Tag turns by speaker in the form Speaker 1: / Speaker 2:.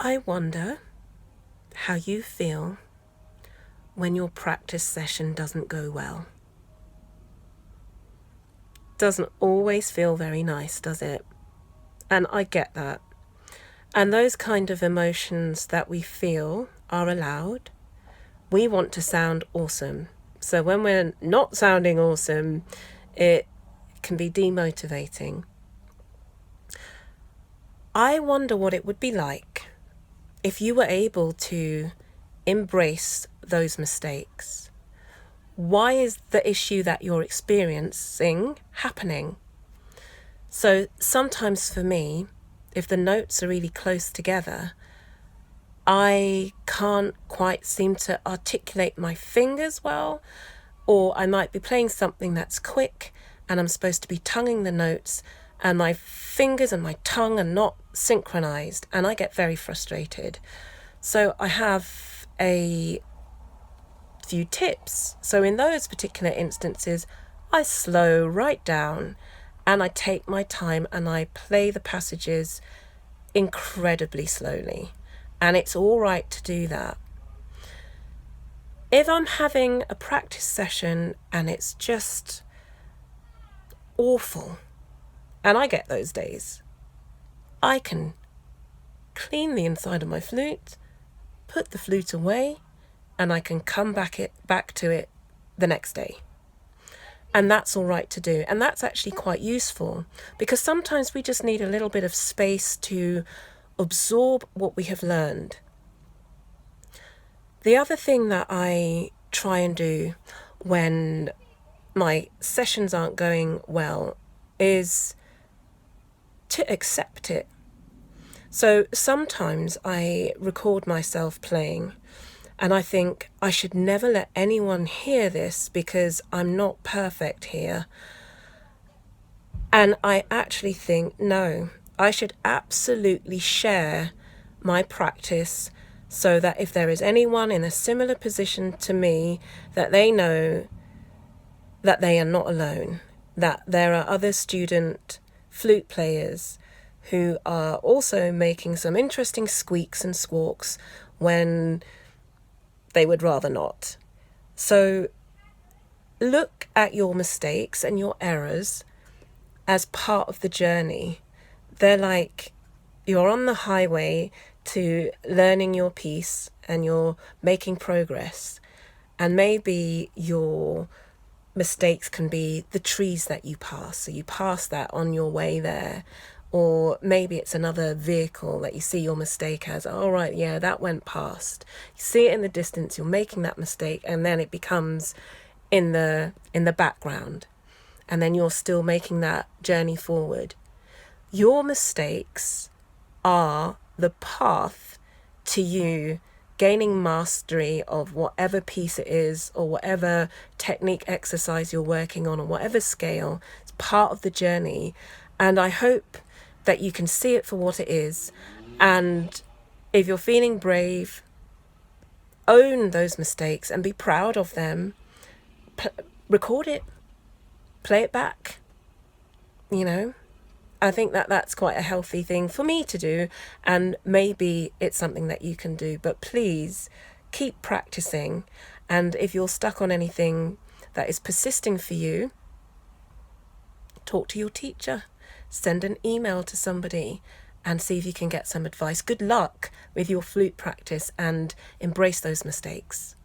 Speaker 1: I wonder how you feel when your practice session doesn't go well. Doesn't always feel very nice, does it? And I get that. And those kind of emotions that we feel are allowed. We want to sound awesome. So when we're not sounding awesome, it can be demotivating. I wonder what it would be like if you were able to embrace those mistakes. Why is the issue that you're experiencing happening? So sometimes for me, if the notes are really close together, I can't quite seem to articulate my fingers well, or I might be playing something that's quick and I'm supposed to be tonguing the notes and my fingers and my tongue are not synchronized, and I get very frustrated. So I have a few tips. So in those particular instances, I slow right down and I take my time and I play the passages incredibly slowly. And it's all right to do that. If I'm having a practice session and it's just awful, and I get those days, I can clean the inside of my flute, put the flute away, and I can come back to it the next day. And that's all right to do. And that's actually quite useful, because sometimes we just need a little bit of space to absorb what we have learned. The other thing that I try and do when my sessions aren't going well is to accept it. So sometimes I record myself playing and I think I should never let anyone hear this because I'm not perfect here. And I actually think, no, I should absolutely share my practice so that if there is anyone in a similar position to me, that they know that they are not alone, that there are other student flute players who are also making some interesting squeaks and squawks when they would rather not. So look at your mistakes and your errors as part of the journey. They're like you're on the highway to learning your piece and you're making progress. And maybe your mistakes can be the trees that you pass. So you pass that on your way there. Or maybe it's another vehicle that you see your mistake as. Oh, right, yeah, that went past. You see it in the distance, you're making that mistake, and then it becomes in the background. And then you're still making that journey forward. Your mistakes are the path to you gaining mastery of whatever piece it is, or whatever technique exercise you're working on, or whatever scale. It's part of the journey. And I hope that you can see it for what it is. And if you're feeling brave, own those mistakes and be proud of them. Record it, play it back. I think that that's quite a healthy thing for me to do, and maybe it's something that you can do. But please keep practicing, and if you're stuck on anything that is persisting for you, talk to your teacher, send an email to somebody and see if you can get some advice. Good luck with your flute practice and embrace those mistakes.